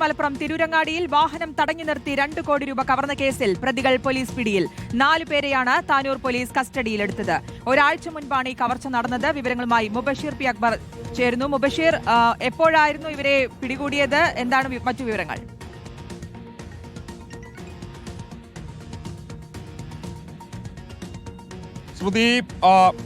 മലപ്പുറം തിരൂരങ്ങാടിയിൽ വാഹനം തടഞ്ഞു നിർത്തി 2 കോടി രൂപ കവർന്ന കേസിൽ പ്രതികൾ പോലീസ് പിടിയിൽ. 4 പേരെയാണ് താനൂർ പോലീസ് കസ്റ്റഡിയിലെടുത്തത്. ഒരാഴ്ച മുൻപാണ് ഈ കവർച്ച നടന്നത്. വിവരങ്ങളുമായി മുബഷീർ പി അക്ബർ ചേരുന്നു. മുബഷീർ, എപ്പോഴായിരുന്നു ഇവരെ പിടികൂടിയത്? എന്താണ് മറ്റു വിവരങ്ങൾ? ശ്രുതി,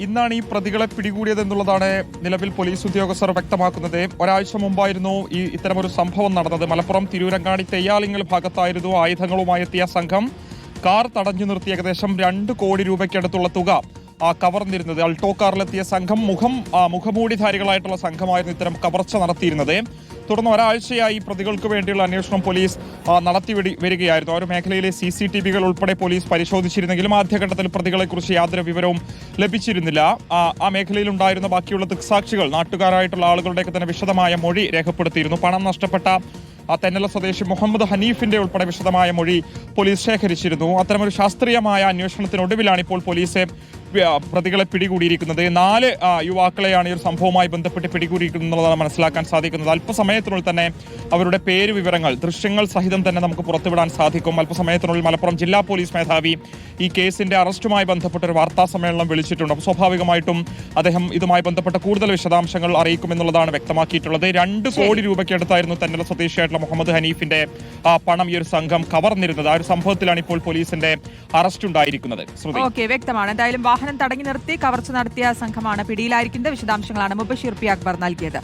ഇന്നാണ് ഈ പ്രതികളെ പിടികൂടിയത് എന്നുള്ളതാണ് നിലവിൽ പോലീസ് ഉദ്യോഗസ്ഥർ വ്യക്തമാക്കുന്നത്. ഒരാഴ്ച മുമ്പായിരുന്നു ഇത്തരമൊരു സംഭവം നടന്നത്. മലപ്പുറം തിരൂരങ്ങാടി തെയ്യാലിങ്ങൽ ഭാഗത്തായിരുന്നു ആയുധങ്ങളുമായി എത്തിയ സംഘം കാർ തടഞ്ഞു നിർത്തി ഏകദേശം 2 കോടി രൂപയ്ക്കടുത്തുള്ള തുക കവർന്നിരുന്നത്. അൾട്ടോ കാറിലെത്തിയ സംഘം മുഖമൂടിധാരികളായിട്ടുള്ള സംഘമായിരുന്നു ഇത്തരം കവർച്ച നടത്തിയിരുന്നത്. തുടർന്ന് ഒരാഴ്ചയായി പ്രതികൾക്ക് വേണ്ടിയുള്ള അന്വേഷണം പോലീസ് നടത്തി വരികയായിരുന്നു. ഒരു മേഖലയിലെ CCTVകൾ ഉൾപ്പെടെ പോലീസ് പരിശോധിച്ചിരുന്നെങ്കിലും ആദ്യഘട്ടത്തിൽ പ്രതികളെക്കുറിച്ച് യാതൊരു വിവരവും ലഭിച്ചിരുന്നില്ല. ആ മേഖലയിൽ ഉണ്ടായിരുന്ന ബാക്കിയുള്ള ദൃക്സാക്ഷികൾ നാട്ടുകാരായിട്ടുള്ള ആളുകളുടെയൊക്കെ തന്നെ വിശദമായ മൊഴി രേഖപ്പെടുത്തിയിരുന്നു. പണം നഷ്ടപ്പെട്ട തെന്നല സ്വദേശി മുഹമ്മദ് ഹനീഫിന്റെ ഉൾപ്പെടെ വിശദമായ മൊഴി പോലീസ് ശേഖരിച്ചിരുന്നു. അത്തരമൊരു ശാസ്ത്രീയമായ അന്വേഷണത്തിനൊടുവിലാണ് ഇപ്പോൾ പോലീസ് പ്രതികളെ പിടികൂടിയിരിക്കുന്നത്. 4 യുവാക്കളെയാണ് ഈ ഒരു സംഭവവുമായി ബന്ധപ്പെട്ട് പിടികൂടിയിരിക്കുന്നതാണ് മനസ്സിലാക്കാൻ സാധിക്കുന്നത്. അല്പസമയത്തിനുള്ളിൽ തന്നെ അവരുടെ പേര് വിവരങ്ങൾ ദൃശ്യങ്ങൾ സഹിതം തന്നെ നമുക്ക് പുറത്തുവിടാൻ സാധിക്കും. അല്പസമയത്തിനുള്ളിൽ മലപ്പുറം ജില്ലാ പോലീസ് മേധാവി ഈ കേസിന്റെ അറസ്റ്റുമായി ബന്ധപ്പെട്ട ഒരു വാർത്താ സമ്മേളനം വിളിച്ചിട്ടുണ്ട്. അപ്പോൾ സ്വാഭാവികമായിട്ടും അദ്ദേഹം ഇതുമായി ബന്ധപ്പെട്ട കൂടുതൽ വിശദാംശങ്ങൾ അറിയിക്കുമെന്നുള്ളതാണ് വ്യക്തമാക്കിയിട്ടുള്ളത്. 2 കോടി രൂപയ്ക്ക് അടുത്തായിരുന്നു തെന്നല സ്വദേശിയായിട്ടുള്ള മുഹമ്മദ് ഹനീഫിന്റെ പണം ഈ ഒരു സംഘം കവർന്നിരുന്നത്. ആ ഒരു സംഭവത്തിലാണ് ഇപ്പോൾ പോലീസിന്റെ അറസ്റ്റ് ഉണ്ടായിരിക്കുന്നത്. വ്യക്തമാണ്. എന്തായാലും വാഹനം തടഞ്ഞു നിർത്തി കവർച്ച നടത്തിയ സംഘമാണ് പിടിയിലായിരിക്കുന്നത്. വിശദാംശങ്ങളാണ് മുബഷീർ പി അക്ബർ നൽകിയത്.